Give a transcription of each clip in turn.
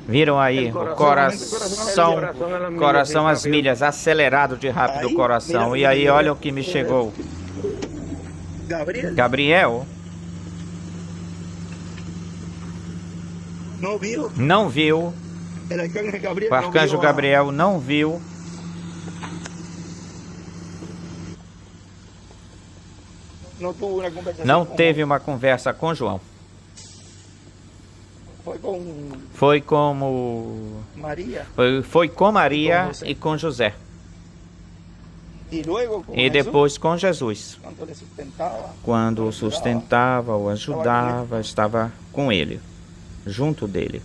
Viram aí o coração às milhas, acelerado de rápido o coração. E aí, olha o que me chegou. Gabriel não viu, o arcanjo Gabriel não viu não teve uma conversa com João. Foi como foi com Maria e com José. E depois com Jesus, quando o sustentava, o ajudava, estava com ele, junto dele.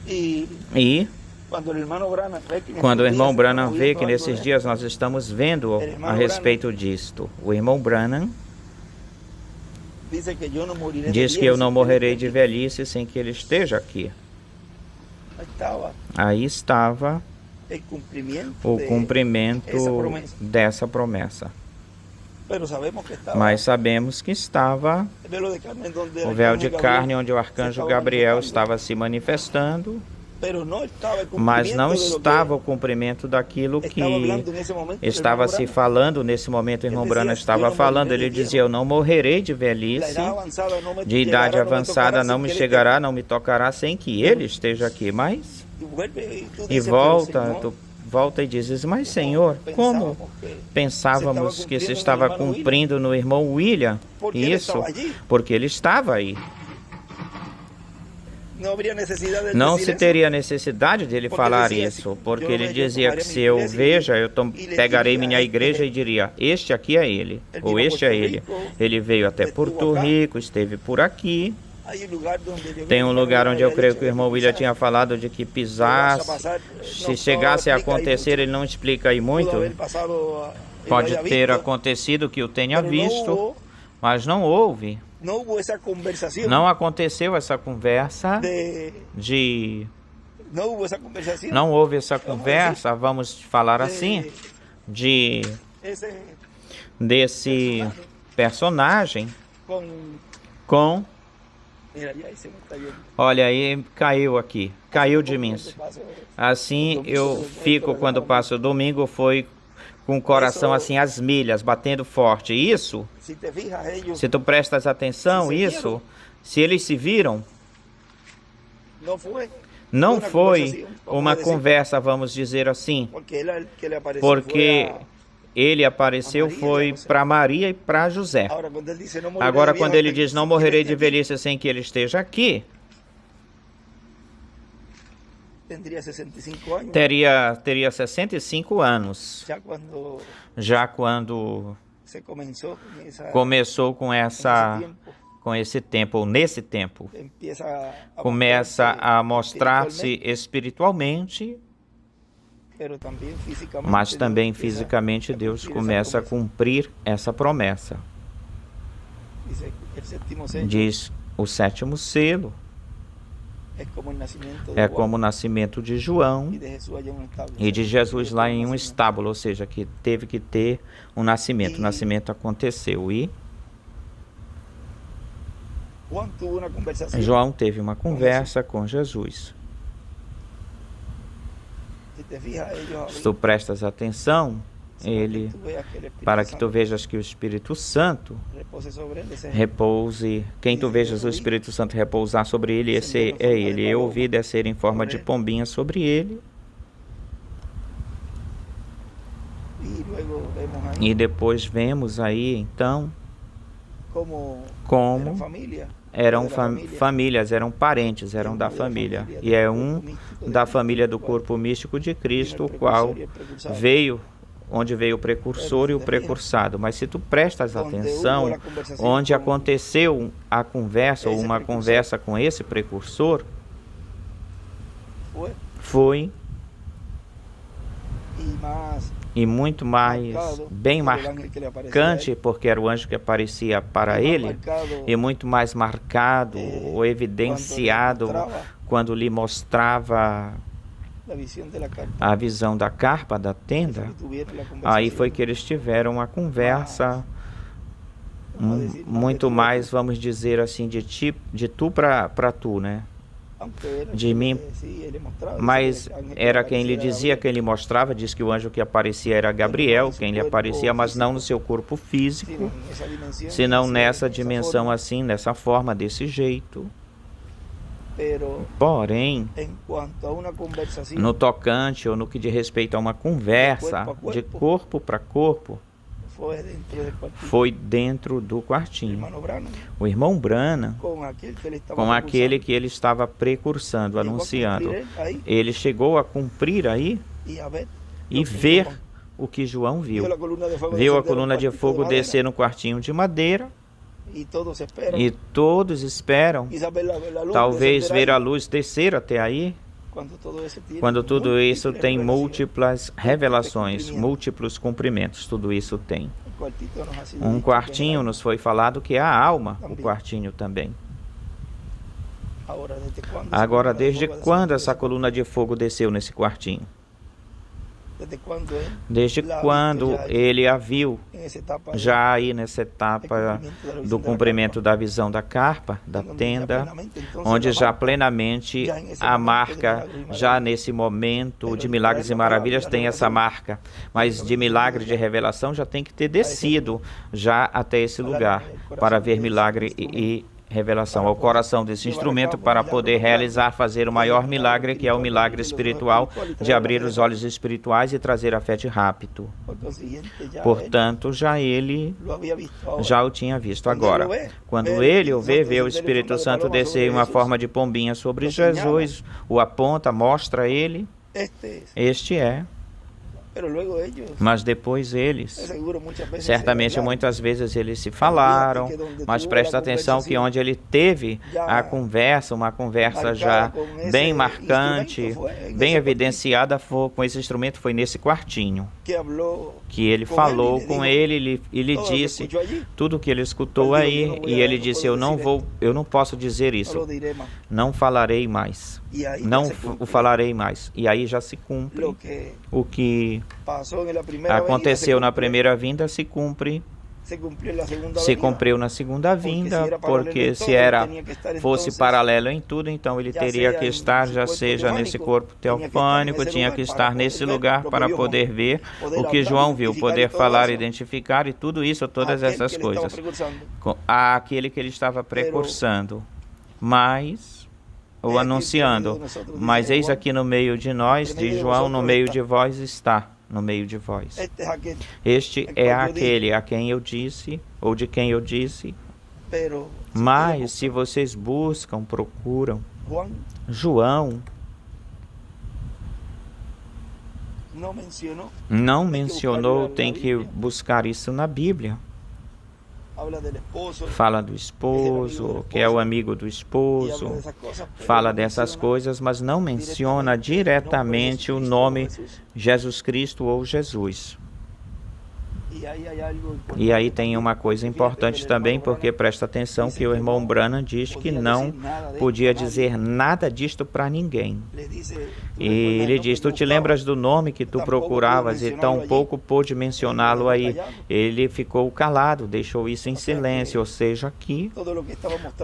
E quando o irmão Branham vê que nesses dias nós estamos vendo a respeito disto, o irmão Branham diz que eu não morrerei de velhice sem que ele esteja aqui. Aí estava o cumprimento dessa promessa. Mas sabemos que estava o véu de carne onde o arcanjo Gabriel estava se manifestando, mas não estava o cumprimento daquilo que estava se falando nesse momento. O irmão Branham estava falando, ele dizia: eu não morrerei de velhice, de idade avançada não me chegará, não me tocará sem que ele esteja aqui. Mas e volta e dizes: mas Senhor, como pensávamos que se estava cumprindo no irmão William? Isso, porque ele estava aí. Não se teria necessidade de ele falar isso, porque ele dizia que se eu veja, eu pegarei minha igreja e diria: este aqui é ele, ou este é ele. Ele veio até Porto Rico, esteve por aqui. Tem um lugar onde eu creio que o irmão William tinha falado de que pisasse, se chegasse a acontecer, ele não explica aí muito. Pode ter acontecido que eu tenha visto, mas não houve. Não aconteceu essa conversa não houve essa conversa, vamos falar assim, desse personagem com... Olha aí, caiu aqui, caiu de mim. Assim eu fico quando passo o domingo, foi com o coração assim às milhas, batendo forte. Isso, se tu prestas atenção, isso, se eles se viram, não foi uma conversa, vamos dizer assim, porque ele apareceu foi para Maria e para José. Agora, quando ele diz: não morrerei de velhice sem que ele esteja aqui, teria 65 anos. Já quando começou com esse tempo, ou nesse tempo, começa a mostrar-se espiritualmente, mas também fisicamente Deus começa a cumprir essa promessa. Diz o sétimo selo. É como o nascimento de João e de Jesus lá em um estábulo, ou seja, que teve que ter um nascimento. O nascimento aconteceu e João teve uma conversa com Jesus. Se tu prestas atenção, para que tu vejas que o Espírito Santo repouse, quem tu vejas o Espírito Santo repousar sobre ele, esse é ele. Eu ouvi descer em forma de pombinha sobre ele. E depois vemos aí, então, como eram famílias, eram parentes, eram da família. E é um da família do corpo místico de Cristo, o qual veio, onde veio o precursor e o precursado. Mas se tu prestas atenção, onde aconteceu a conversa, ou uma conversa com esse precursor, foi e muito mais, bem marcante, porque era o anjo que aparecia para ele, e muito mais marcado ou evidenciado quando lhe mostrava a visão da carpa, da tenda. Aí foi que eles tiveram uma conversa muito mais, vamos dizer assim, de tu para tu, né? de mim, mas era quem lhe dizia, quem lhe mostrava. Diz que o anjo que aparecia era Gabriel, quem lhe aparecia, mas não no seu corpo físico, senão nessa dimensão assim, nessa forma, desse jeito. Porém, no tocante ou no que diz respeito a uma conversa de corpo para corpo, foi dentro do quartinho. O irmão Branham, com aquele que ele estava precursando, anunciando, ele chegou a cumprir aí e ver o que João viu. Viu a coluna de fogo descer no quartinho de madeira. E todos esperam, talvez, ver a luz descer até aí, quando tudo isso tem múltiplas revelações, múltiplos cumprimentos, tudo isso tem. Um quartinho nos foi falado que é a alma, o quartinho também. Agora, desde quando essa coluna de fogo desceu nesse quartinho? Desde quando ele a viu, já aí nessa etapa do cumprimento da visão da carpa, da tenda, onde já plenamente a marca, já nesse momento de milagres e maravilhas, tem essa marca, mas de milagre de revelação já tem que ter descido já até esse lugar, para ver milagre e revelação ao coração desse instrumento, para poder realizar, fazer o maior milagre, que é o milagre espiritual de abrir os olhos espirituais e trazer a fé de rápido. Portanto, ele já o tinha visto. Agora, quando ele o vê o Espírito Santo descer em uma forma de pombinha sobre Jesus, o aponta, mostra ele, este é. Mas depois eles, certamente muitas vezes eles se falaram, mas presta atenção que onde ele teve a conversa, uma conversa já bem marcante, bem evidenciada com esse instrumento, foi nesse quartinho, que ele falou com ele e lhe disse tudo o que ele escutou aí, e ele disse, eu não posso dizer isso, não falarei mais. Não o falarei mais. E aí já se cumpre o que aconteceu na primeira vinda, se cumpriu na segunda vinda, porque se fosse paralelo em tudo, então ele teria que estar, já seja nesse corpo teofânico, tinha que estar nesse lugar para poder ver o que João viu, poder falar, identificar e tudo isso, todas essas coisas, aquele que ele estava precursando, ou anunciando. Mas eis aqui no meio de nós, diz João, no meio de vós está, no meio de vós. Este é aquele a quem eu disse, ou de quem eu disse. Mas se vocês buscam, procuram, João não mencionou, tem que buscar isso na Bíblia. Fala do esposo, que é o amigo do esposo, fala dessas coisas, mas não menciona diretamente o nome Jesus Cristo ou Jesus. E aí tem uma coisa importante também, porque presta atenção que o irmão Branham diz que não podia dizer nada disto para ninguém. E ele diz, tu te lembras do nome que tu procuravas e tão pouco pôde mencioná-lo aí. Ele ficou calado, deixou isso em silêncio, ou seja, aqui,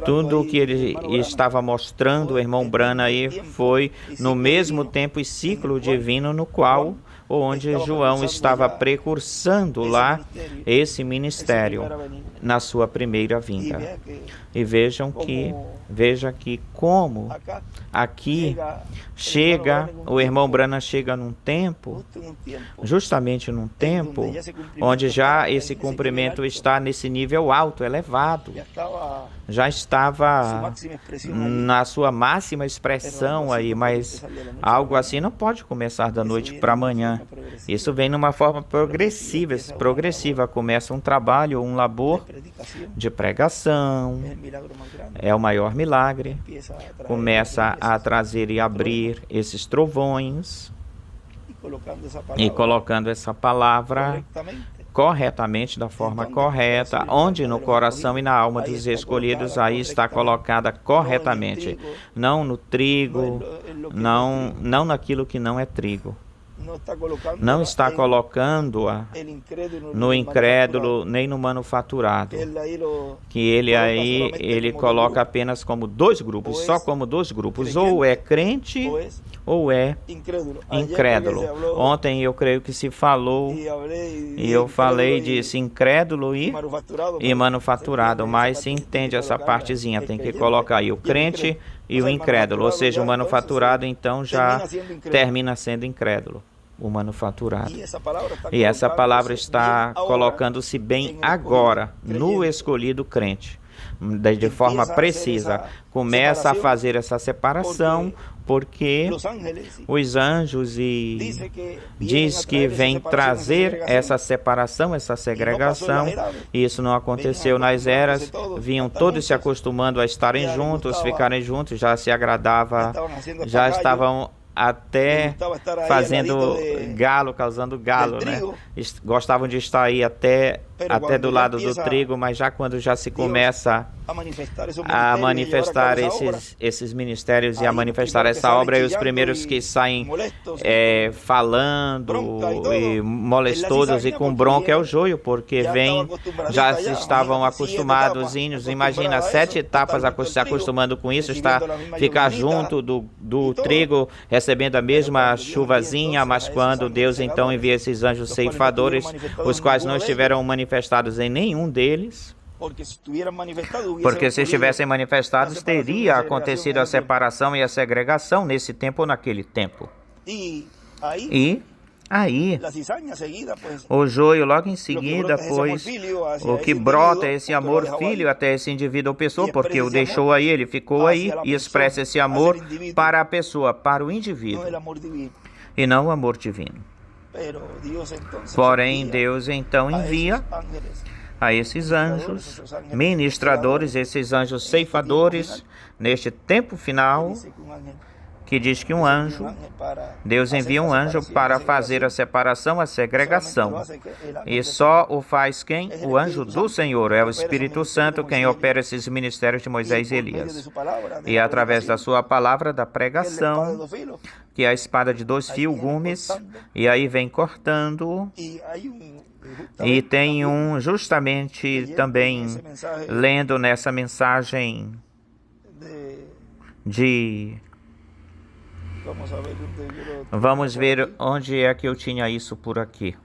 tudo o que ele estava mostrando, o irmão Branham aí, foi no mesmo tempo e ciclo divino no qual onde João estava precursando lá esse ministério na sua primeira vinda. E veja aqui como aqui chega, o irmão Branham chega num tempo, justamente num tempo, onde já esse cumprimento está nesse nível alto, elevado. Já estava na sua máxima expressão aí, mas algo assim não pode começar da noite para amanhã. Isso vem numa forma progressiva. Começa um trabalho, um labor de pregação, é o maior milagre. Começa a trazer e abrir esses trovões e colocando essa palavra corretamente, da forma correta, onde no coração e na alma dos escolhidos, aí está colocada corretamente, não no trigo, não naquilo que não é trigo. não está colocando-a no incrédulo nem no manufaturado, que ele coloca apenas como dois grupos, só como dois grupos, ou é crente ou é incrédulo. Ontem eu creio que se falou, e eu falei disso, incrédulo e manufaturado, mas se entende essa partezinha, tem que colocar aí o crente e o incrédulo, ou seja, o manufaturado então já termina sendo incrédulo, o manufaturado. E essa palavra está colocando-se bem agora no escolhido crente, de forma precisa. Começa a fazer essa separação, porque os anjos diz que vem trazer essa separação, essa segregação. Isso não aconteceu nas eras. Vinham todos se acostumando a estarem juntos, ficarem juntos, já se agradava, já estavam até fazendo galo, causando galo, né? Gostavam de estar aí até do lado do trigo, mas já quando já se começa a manifestar esses ministérios e a manifestar essa obra, e os primeiros que saem falando e molestosos e com bronca é o joio, porque já se estavam acostumados. Imagina 7 etapas se acostumando com isso, ficar junto do trigo, recebendo a mesma chuvazinha, mas quando Deus então envia esses anjos ceifadores, os quais não estiveram manifestados em nenhum deles, porque se estivessem manifestados, teria acontecido a separação e a segregação nesse tempo ou naquele tempo. E aí, o joio logo em seguida, pois o que brota é esse amor filho até esse indivíduo ou pessoa, porque o deixou aí, ele ficou aí, e expressa esse amor para a pessoa, para o indivíduo, e não o amor divino. Porém, Deus então envia a esses anjos ministradores, esses anjos ceifadores, neste tempo final, que diz que Deus envia um anjo para fazer a separação, a segregação. E só o faz quem? O anjo do Senhor. É o Espírito Santo quem opera esses ministérios de Moisés e Elias. E através da sua palavra, da pregação, que é a espada de 2 fios gumes, e aí vem cortando. E tem justamente também lendo nessa mensagem de... Vamos ver onde é que eu tinha isso por aqui.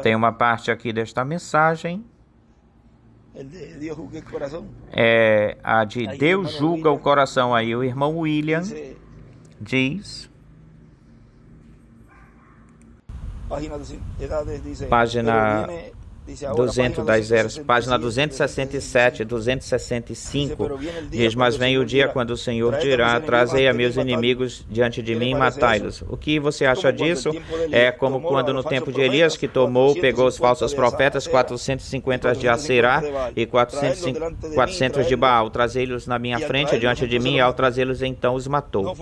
Tem uma parte aqui desta mensagem. É a de Deus julga o coração. Aí o irmão William diz... Página 200 das eras, página 267, 265, diz: mas vem o dia quando o Senhor dirá, trazei a meus inimigos diante de mim e matai-los. O que você acha disso? É como quando no tempo de Elias, que pegou os falsos profetas, 450 de Aserá e 400 de Baal, trazei-los na minha frente diante de mim, e ao trazê-los então os matou.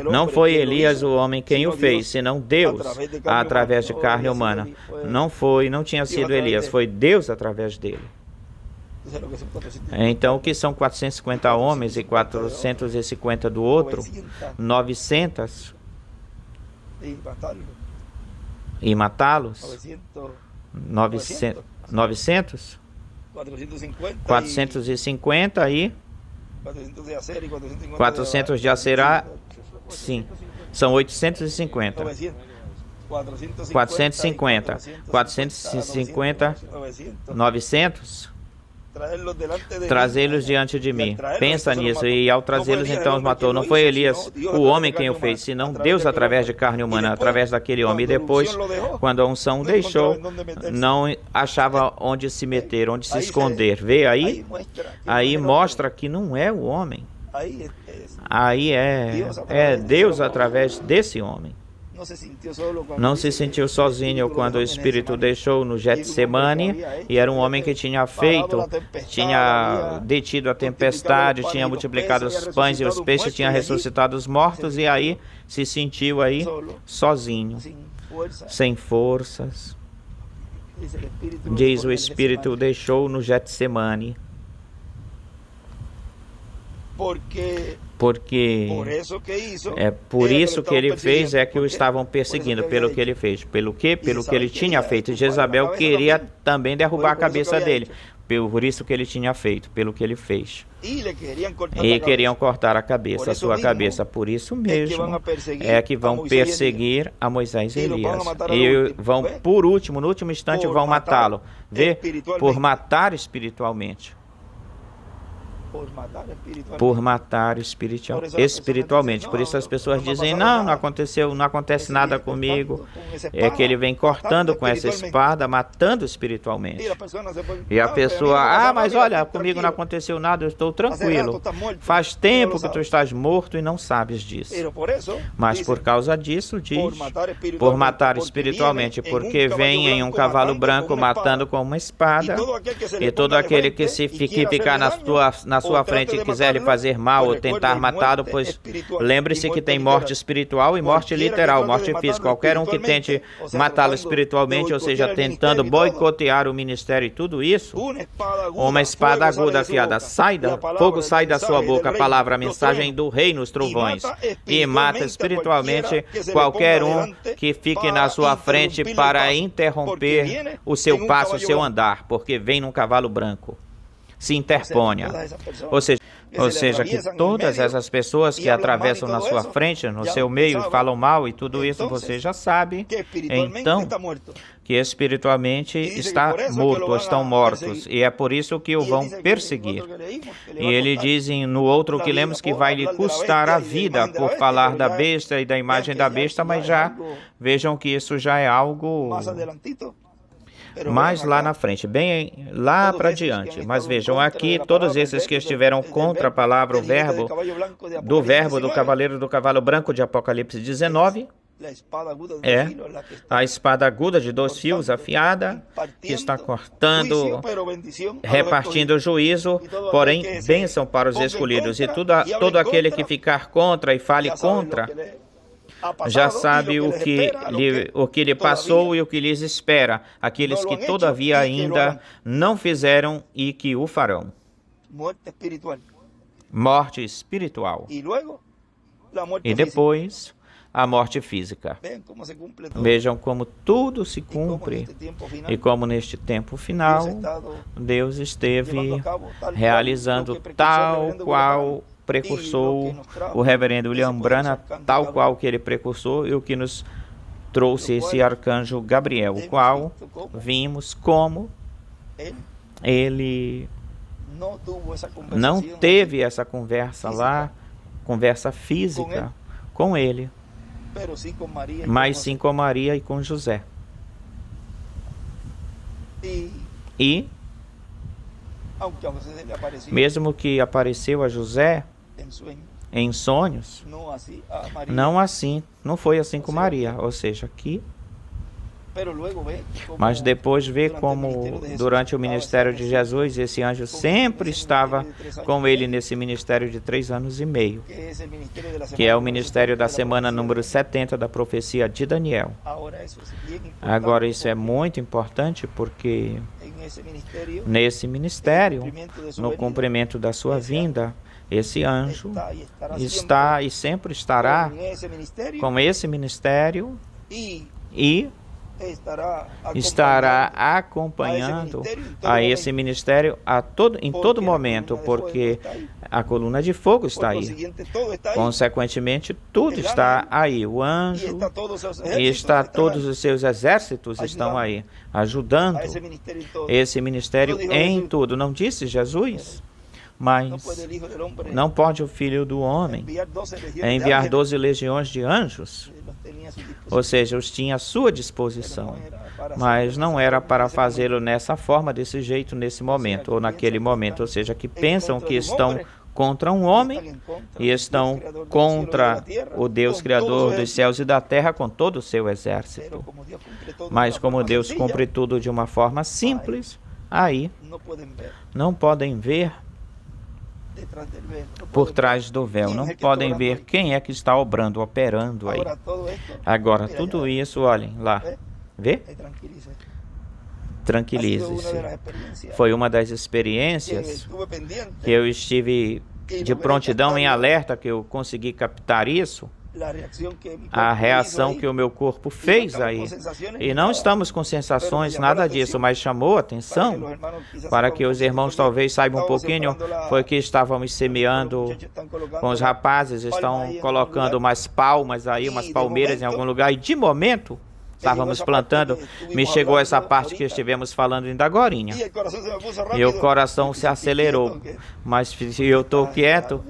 Não foi Elias o homem quem o fez, senão Deus através de carne humana. Não tinha sido Elias, foi Deus através dele. Então, o que são 450 homens e 450 do outro? 900? E matá-los? 900? 450 aí? 400 de Aserá? Sim, são 850. 450, 900, trazê-los diante de mim. Pensa nisso, e ao trazê-los então os matou. Não foi Elias o homem quem o fez, senão Deus através de carne humana, através daquele homem. E depois, quando a unção deixou, não achava onde se meter, onde se esconder. Vê aí? Aí mostra que não é o homem. Aí é Deus através desse homem. Não se sentiu sozinho quando o Espírito deixou no Getsemane, e era um homem que tinha detido a tempestade, tinha multiplicado os pães e os peixes, tinha ressuscitado os mortos, e aí se sentiu aí sozinho, sem forças. Diz: o Espírito deixou no Getsemane. Porque é por isso que ele fez, é que o estavam perseguindo, pelo que ele fez. Pelo quê? Pelo que ele tinha feito. Jezabel queria também derrubar a cabeça dele. Por isso que ele tinha feito, pelo que ele fez. E queriam cortar a cabeça, a sua cabeça. Por isso mesmo é que vão perseguir a Moisés e Elias. E vão, por último, no último instante, vão matá-lo. Vê? Por matar espiritualmente. Por matar espiritualmente. Por isso as pessoas dizem, não aconteceu, não acontece nada comigo. É que ele vem cortando com essa espada, matando espiritualmente. E a pessoa, mas olha, comigo não aconteceu nada, eu estou tranquilo. Faz tempo que tu estás morto e não sabes disso. Mas por causa disso, diz, por matar espiritualmente, porque vem em um cavalo branco matando com uma espada, e todo aquele que se ficar na sua frente e quiser lhe fazer mal ou tentar matá-lo, pois lembre-se que tem morte espiritual e morte literal, morte física. Qualquer um que tente matá-lo espiritualmente, ou seja, tentando boicotear o ministério e tudo isso, uma espada aguda afiada fogo sai da sua boca, a palavra, a mensagem do rei nos trovões, e mata espiritualmente qualquer um que fique na sua frente para interromper o seu passo, o seu andar, porque vem num cavalo branco. Se interponha. Ou seja, que todas essas pessoas que atravessam na sua frente, no seu meio, falam mal e tudo isso, você já sabe, então, que espiritualmente está morto, ou estão mortos, e é por isso que o vão perseguir. E ele diz no outro que lemos que vai lhe custar a vida por falar da besta e da imagem da besta, mas já vejam que isso já é algo mais lá na frente, bem lá para diante. Mas vejam aqui, todos esses que estiveram contra a palavra, o verbo do cavaleiro do cavalo branco de Apocalipse 19, é a espada aguda de 2 fios afiada, que está cortando, repartindo juízo, porém bênção para os escolhidos. E todo aquele que ficar contra e fale contra, já sabe o que lhe passou e o que lhes espera, aqueles que todavia ainda não fizeram e que o farão. Morte espiritual. E depois, a morte física. Vejam como tudo se cumpre e como neste tempo final, Deus esteve realizando tal qual precursou o reverendo William Branham, tal qual que ele precursou e o que nos trouxe esse arcanjo Gabriel, o qual vimos como ele não teve essa conversa lá, conversa física com ele, mas sim com Maria e com José. E mesmo que apareceu a José em sonhos, não foi assim com Maria, ou seja, aqui. Mas depois vê como durante o ministério de Jesus, esse anjo sempre estava com ele nesse ministério de 3 anos e meio, que é o ministério da semana número 70 da profecia de Daniel. Agora isso é muito importante porque nesse ministério, no cumprimento da sua vinda, esse anjo está e sempre estará com esse ministério e estará acompanhando a esse ministério em todo momento, porque a coluna de fogo está aí. Consequentemente, tudo está aí. O anjo e todos os seus exércitos estão aí, ajudando esse ministério em tudo. Não disse Jesus? Mas não pode o Filho do Homem enviar 12 legiões de anjos? Ou seja, os tinha à sua disposição, mas não era para fazê-lo nessa forma, desse jeito, nesse momento, ou naquele momento. Ou seja, que pensam que estão contra um homem e estão contra o Deus Criador dos céus e da terra com todo o seu exército. Mas como Deus cumpre tudo de uma forma simples, aí não podem ver por trás do véu, não podem ver quem é que está operando aí. Agora, tudo isso, olhem lá, vê? Tranquilize-se. Foi uma das experiências que eu estive de prontidão em alerta que eu consegui captar isso, a reação que o meu corpo fez aí. E não estamos com sensações, nada disso, mas chamou a atenção para que os irmãos talvez saibam um pouquinho. Foi que estávamos semeando com os rapazes, estão colocando umas palmas aí, umas palmeiras em algum lugar, e de momento estávamos plantando, me chegou essa parte que estivemos falando ainda agorinha. E o coração se acelerou. Mas eu estou quieto,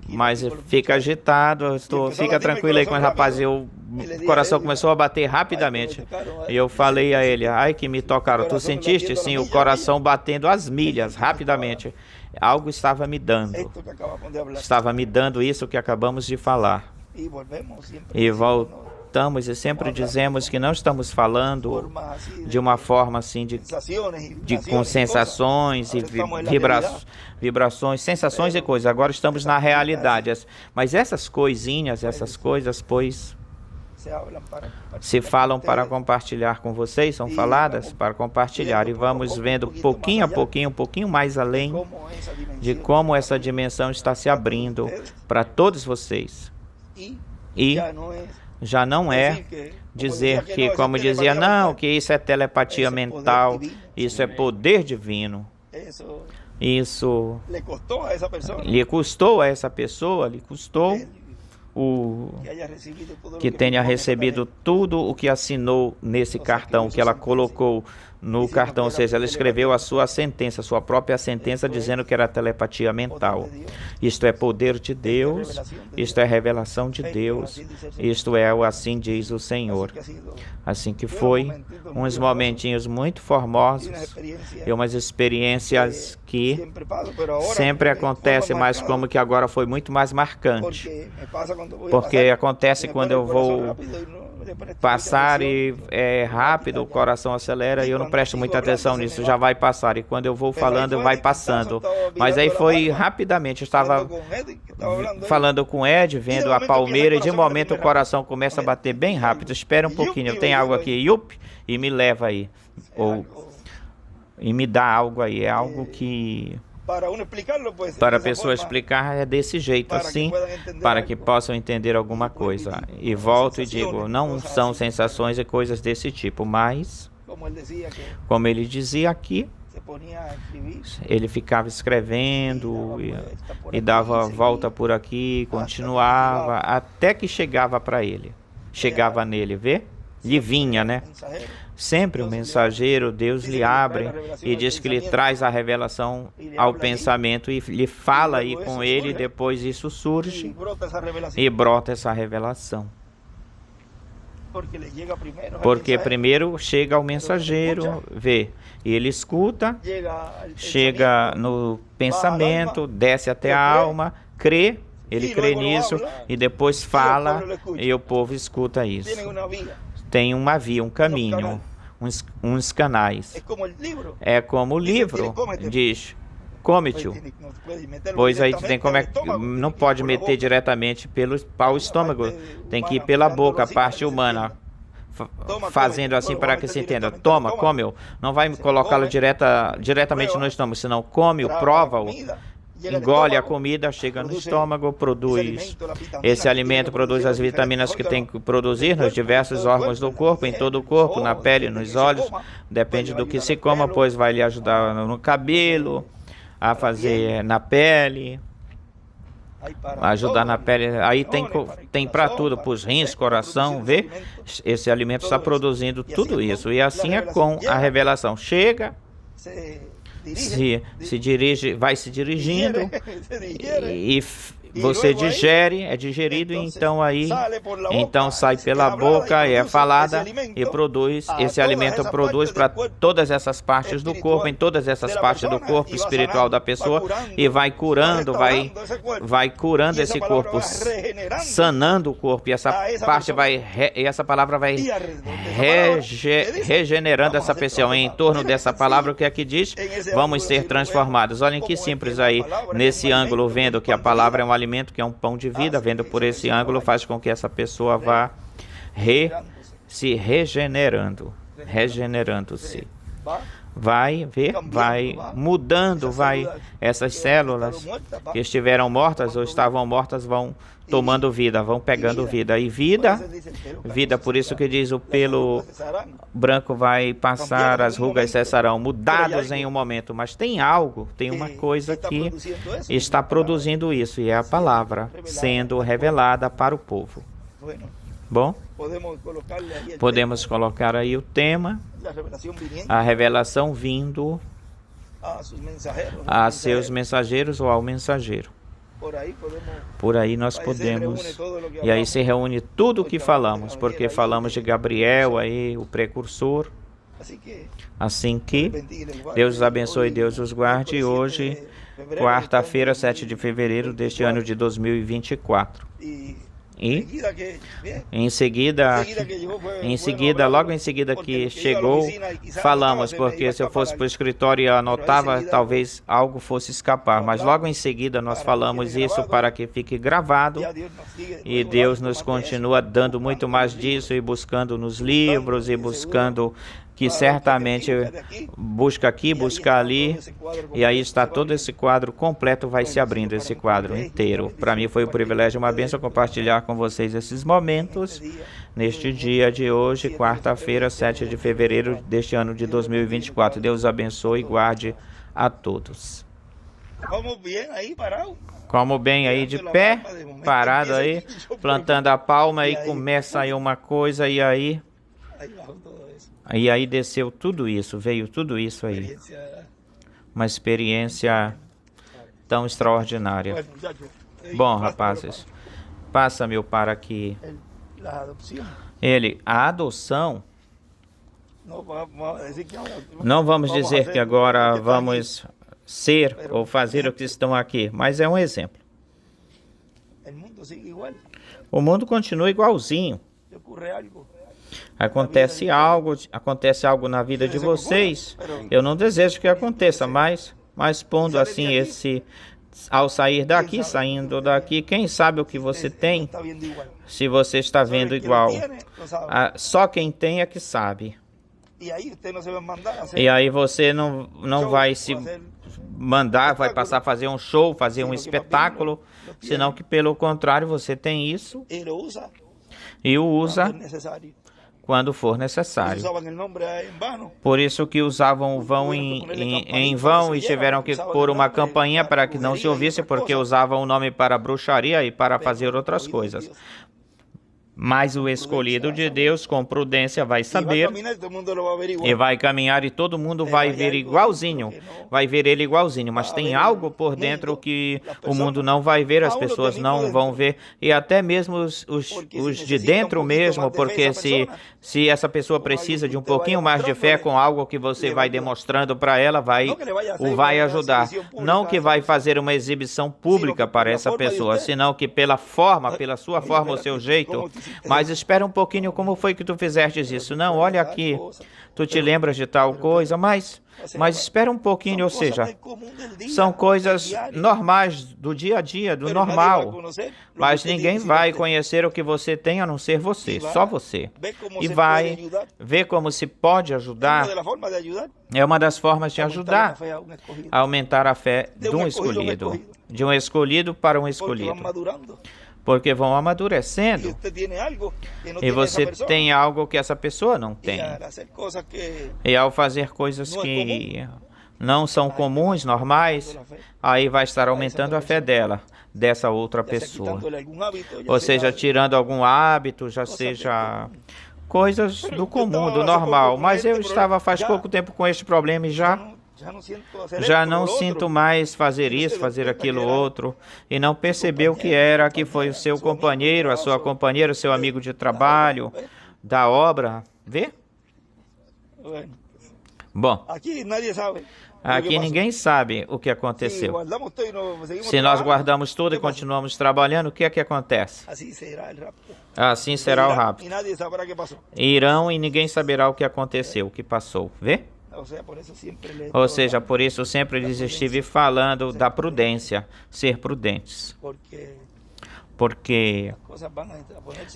mas fica agitado, fica tranquilo aí com os rapazes. O coração começou a bater rapidamente. E eu falei a ele, ai que me tocaram. Tu sentiste? Sim, o coração batendo às milhas, rapidamente. Algo estava me dando. Estava me dando isso que acabamos de falar. E voltamos e sempre dizemos que não estamos falando de uma forma assim com sensações e vibrações, sensações e coisas. Agora estamos na realidade. Mas essas coisinhas, essas coisas, pois, se falam para compartilhar com vocês, são faladas para compartilhar. E vamos vendo pouquinho a pouquinho, um pouquinho mais além de como essa dimensão está se abrindo para todos vocês. E já não é dizer que, como dizia, não, que isso é telepatia mental, isso é poder divino. Isso lhe custou a essa pessoa, lhe custou que tenha recebido tudo o que assinou nesse cartão, que ela colocou no cartão, ou seja, ela escreveu a sua sentença, a sua própria sentença, dizendo que era telepatia mental. Isto é poder de Deus, isto é revelação de Deus, isto é o assim diz o Senhor. Assim que foi, uns momentinhos muito formosos e umas experiências que sempre acontecem, mas como que agora foi muito mais marcante. Porque acontece quando eu vou passar e é rápido, o coração acelera e eu não presto muita atenção nisso, já vai passar. E quando eu vou falando, vai passando. Mas aí foi rapidamente, eu estava falando com o Ed, vendo a palmeira, e de momento o coração começa a bater bem rápido. Espera um pouquinho, tem algo aqui, yup, e me leva aí. E me dá algo aí, é algo que... Para a pessoa explicar é desse jeito, assim, para que possam entender alguma coisa. E volto e digo, não são sensações e coisas desse tipo, mas, como ele dizia aqui, ele ficava escrevendo e dava a volta por aqui, continuava, até que chegava para ele. Chegava nele, vê? Lhe vinha, né? Sempre o mensageiro, Deus lhe abre e diz que lhe traz a revelação ao pensamento e lhe fala aí com ele, e depois isso surge e brota essa revelação. Porque primeiro chega ao mensageiro, vê, e ele escuta, chega no pensamento, desce até a alma, crê, ele crê nisso e depois fala e o povo escuta isso. Tem uma via, um caminho, uns canais. É como o livro diz, come-te. Pois aí tem como não pode meter diretamente para o estômago, tem que ir pela boca, a parte humana, fazendo assim para que se entenda. Toma, come-o. Não vai colocá-lo diretamente no estômago, senão come-o, prova-o. Engole a comida, chega no estômago, produz. Esse alimento produz as vitaminas que tem que produzir nos diversos órgãos do corpo, em todo o corpo, na pele, nos olhos. Depende do que se coma, pois vai lhe ajudar no cabelo, a fazer na pele, ajudar na pele. Aí tem para tudo, para os rins, coração, vê? Esse alimento está produzindo tudo isso. E assim é com a revelação. Chega, se dirige, vai se dirigindo e você digere, é digerido, e então sai pela boca, é falada e produz, esse alimento produz para todas essas partes do corpo, em todas essas partes do corpo espiritual da pessoa, e vai curando, vai curando esse corpo, sanando o corpo, e essa parte essa palavra vai regenerando essa pessoa. Em torno dessa palavra, o que aqui diz? Vamos ser transformados. Olhem que simples aí, nesse ângulo, vendo que a palavra é um alimento, que é um pão de vida, vendo por esse ângulo, faz com que essa pessoa vá se regenerando, regenerando-se. vai ver, vai mudando, vai essas células que estiveram mortas ou estavam mortas vão tomando vida, vão pegando vida. E vida, por isso que diz o pelo branco vai passar, as rugas cessarão, mudados em um momento. Mas tem algo, tem uma coisa que está produzindo isso, e é a palavra sendo revelada para o povo. Bom, podemos colocar aí o tema, a revelação vindo a seus mensageiros ou ao mensageiro. Por aí nós podemos, e aí se reúne tudo o que falamos, porque falamos de Gabriel aí, o precursor. Assim que Deus os abençoe, Deus os guarde. Hoje, quarta-feira, 7 de fevereiro deste ano de 2024. E em seguida, logo em seguida que chegou, falamos, porque se eu fosse para o escritório e anotava, talvez algo fosse escapar. Mas logo em seguida nós falamos isso para que fique gravado. E Deus nos continua dando muito mais disso e buscando nos livros e buscando que certamente busca aqui, busca ali, e aí está todo esse quadro completo, vai se abrindo esse quadro inteiro. Para mim foi um privilégio, uma bênção compartilhar com vocês esses momentos, neste dia de hoje, quarta-feira, 7 de fevereiro deste ano de 2024. Deus abençoe e guarde a todos. Como bem aí de pé, parado aí, plantando a palma, e começa aí uma coisa, e aí desceu tudo isso, veio tudo isso aí. Uma experiência tão extraordinária. Bom, rapazes, passa-me para aqui. A adoção, não vamos dizer que agora vamos ser ou fazer o que estão aqui, mas é um exemplo. O mundo continua igualzinho. Acontece algo na vida de vocês. Eu não desejo que aconteça, mas pondo assim ao sair daqui, saindo daqui, quem sabe o que você tem, se você está vendo igual. Só quem tem é que sabe. E aí você não vai se mandar, vai passar a fazer um show, fazer um espetáculo, senão que pelo contrário você tem isso e o usa quando for necessário. Por isso que usavam o vão em vão e tiveram que pôr uma campainha para que não se ouvisse, porque usavam o nome para bruxaria e para fazer outras coisas. Mas o escolhido de Deus, com prudência, vai saber e vai caminhar e todo mundo vai ver igualzinho, vai ver ele igualzinho. Mas tem algo por dentro que o mundo não vai ver, as pessoas não vão ver, e até mesmo os de dentro mesmo, porque se essa pessoa precisa de um pouquinho mais de fé com algo que você vai demonstrando para ela, o vai ajudar. Não que vai fazer uma exibição pública para essa pessoa, senão que pela sua forma, o seu jeito. Mas espera um pouquinho, como foi que tu fizestes isso? Não, olha aqui, tu te lembras de tal coisa, mas espera um pouquinho, ou seja, são coisas normais do dia a dia, do normal. Mas ninguém vai conhecer o que você tem a não ser você, só você. E vai ver como se pode ajudar. É uma das formas de ajudar a aumentar a fé de um escolhido para um escolhido. Porque vão amadurecendo e você tem algo que essa pessoa não tem. E ao fazer coisas que não são comuns, normais, aí vai estar aumentando a fé dessa outra pessoa. Ou seja, tirando algum hábito, já seja coisas do comum, do normal. Mas eu estava faz pouco tempo com este problema e já não sinto mais fazer isso, fazer aquilo outro, e não percebeu o que era, que foi o seu companheiro, a sua companheira, o seu amigo de trabalho, da obra. Vê? Bom, aqui ninguém sabe o que aconteceu. Se nós guardamos tudo e continuamos trabalhando, o que é que acontece? Assim será o rapto. Irão e ninguém saberá o que aconteceu, o que passou. Vê? Ou seja, por isso sempre lhes estive falando da prudência, ser prudentes. porque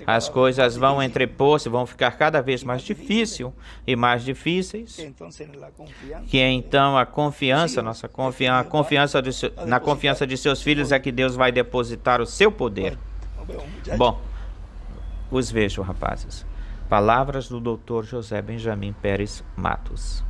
as coisas vão entrepor-se, vão ficar cada vez mais difíceis e mais difíceis, que então a confiança, na confiança de seus filhos é que Deus vai depositar o seu poder. Bom, os vejo, rapazes. Palavras do Dr. José Benjamin Pérez Matos.